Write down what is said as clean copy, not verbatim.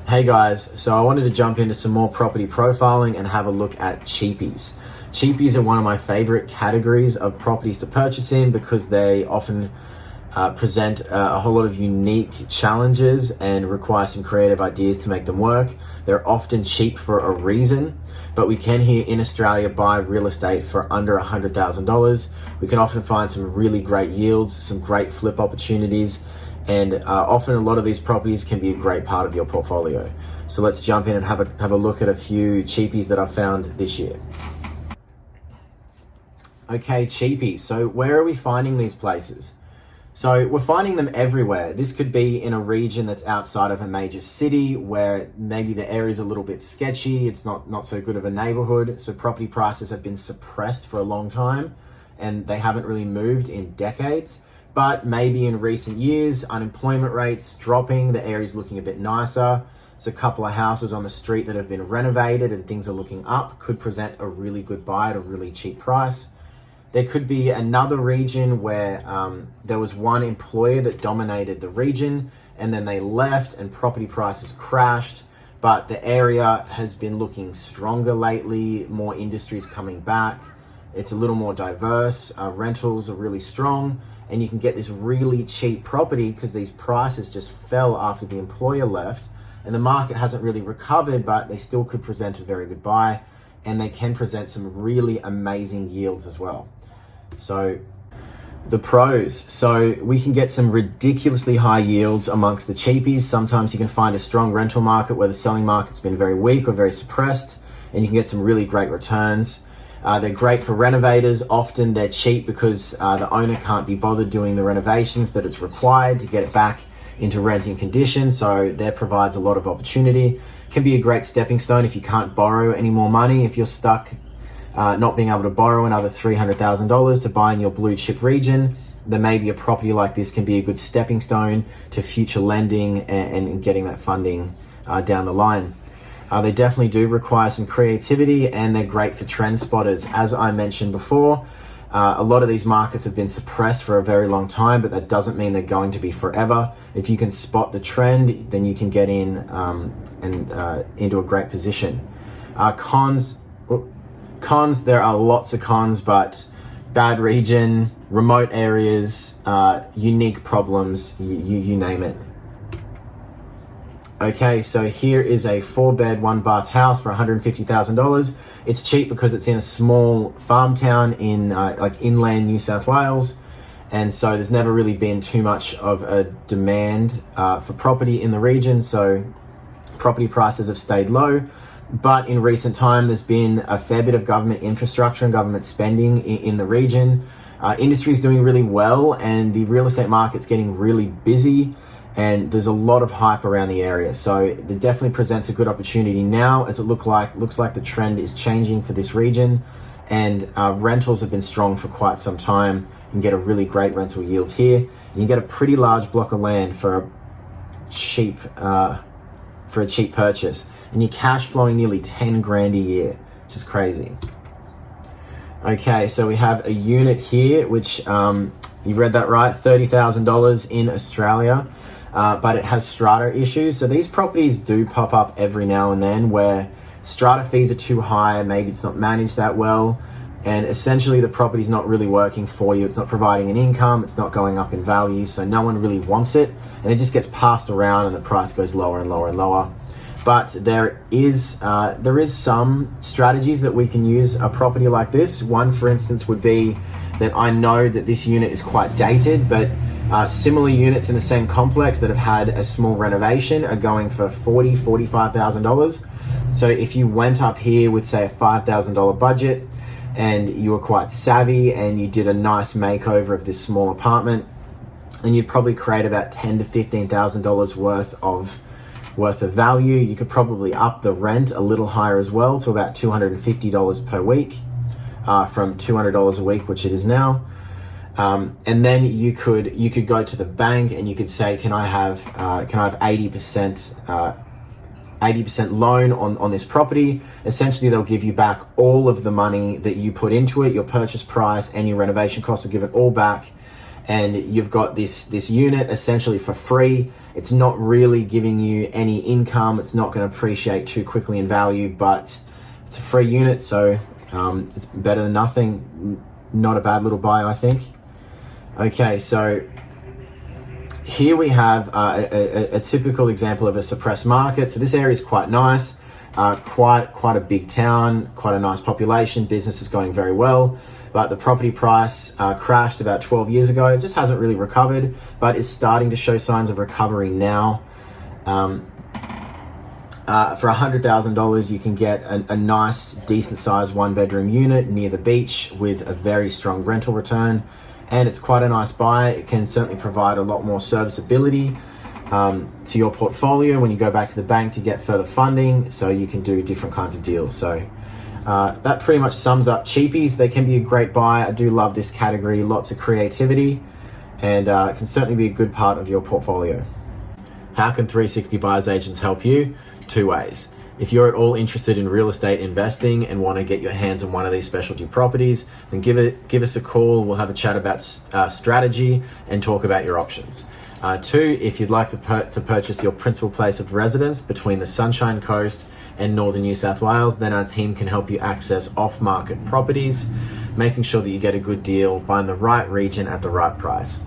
Hey guys, so I wanted to jump into some more property profiling and have a look at cheapies. Cheapies are one of my favorite categories of properties to purchase in because they often present a whole lot of unique challenges and require some creative ideas to make them work. They're often cheap for a reason, but we can here in Australia buy real estate for under $100,000. We can often find some really great yields, some great flip opportunities, and often a lot of these properties can be a great part of your portfolio. So let's jump in and have a look at a few cheapies that I've found this year. Okay, cheapies. So where are we finding these places? So we're finding them everywhere. This could be in a region that's outside of a major city where maybe the area's a little bit sketchy. It's not so good of a neighborhood. So property prices have been suppressed for a long time and they haven't really moved in decades. But maybe in recent years, unemployment rates dropping, the area's looking a bit nicer. There's a couple of houses on the street that have been renovated and things are looking up, could present a really good buy at a really cheap price. There could be another region where there was one employer that dominated the region and then they left and property prices crashed, but the area has been looking stronger lately, more industries coming back. It's a little more diverse, rentals are really strong, and you can get this really cheap property because these prices just fell after the employer left and the market hasn't really recovered, but they still could present a very good buy and they can present some really amazing yields as well. So the pros, so we can get some ridiculously high yields amongst the cheapies. Sometimes you can find a strong rental market where the selling market's been very weak or very suppressed and you can get some really great returns. They're great for renovators. Often they're cheap because the owner can't be bothered doing the renovations that it's required to get it back into renting condition. So that provides a lot of opportunity. Can be a great stepping stone if you can't borrow any more money. If you're stuck not being able to borrow another $300,000 to buy in your blue chip region, then maybe a property like this can be a good stepping stone to future lending and getting that funding down the line. They definitely do require some creativity and they're great for trend spotters. As I mentioned before, a lot of these markets have been suppressed for a very long time, but that doesn't mean they're going to be forever. If you can spot the trend, then you can get in and into a great position. Cons, there are lots of cons, but bad region, remote areas, unique problems, you name it. Okay, so here is a 4-bed, 1-bath house for $150,000. It's cheap because it's in a small farm town in like inland New South Wales. And so there's never really been too much of a demand for property in the region. So property prices have stayed low. But in recent time, there's been a fair bit of government infrastructure and government spending in the region. Industry is doing really well and the real estate market's getting really busy. And there's a lot of hype around the area. So it definitely presents a good opportunity now as it looks like the trend is changing for this region and rentals have been strong for quite some time. You can get a really great rental yield here. You can get a pretty large block of land for a cheap purchase and you're cash flowing nearly 10 grand a year, which is crazy. Okay, so we have a unit here, which you read that right, $30,000 in Australia. But it has strata issues. So these properties do pop up every now and then where strata fees are too high, maybe it's not managed that well, and essentially the property's not really working for you. It's not providing an income, it's not going up in value, so no one really wants it, and it just gets passed around and the price goes lower and lower and lower. But there is some strategies that we can use a property like this. One, for instance, would be that I know that this unit is quite dated, but similar units in the same complex that have had a small renovation are going for $45,000. So if you went up here with say a $5,000 budget and you were quite savvy and you did a nice makeover of this small apartment, then you'd probably create about $10,000 to $15,000 worth of value. You could probably up the rent a little higher as well to about $250 per week from $200 a week, which it is now. And then you could go to the bank and you could say, can I have 80% loan on this property? Essentially, they'll give you back all of the money that you put into it, your purchase price and your renovation costs will give it all back. and you've got this unit essentially for free. It's not really giving you any income. It's not going to appreciate too quickly in value, but it's a free unit, so it's better than nothing. Not a bad little buy, I think. Okay, so here we have a typical example of a suppressed market. So this area is quite nice, quite a big town, quite a nice population. Business is going very well, but the property price crashed about 12 years ago. It just hasn't really recovered, but is starting to show signs of recovery now. For $100,000, you can get a nice, decent-sized one-bedroom unit near the beach with a very strong rental return, and it's quite a nice buy. It can certainly provide a lot more serviceability to your portfolio when you go back to the bank to get further funding, so you can do different kinds of deals. So that pretty much sums up Cheapies. They can be a great buy. I do love this category, lots of creativity, and it can certainly be a good part of your portfolio. How can 360 Buyers Agents help you? 2 ways. If you're at all interested in real estate investing and want to get your hands on one of these specialty properties, then give us a call. We'll have a chat about strategy and talk about your options. 2, if you'd like to purchase your principal place of residence between the Sunshine Coast and northern New South Wales, then our team can help you access off-market properties, making sure that you get a good deal, buying the right region at the right price.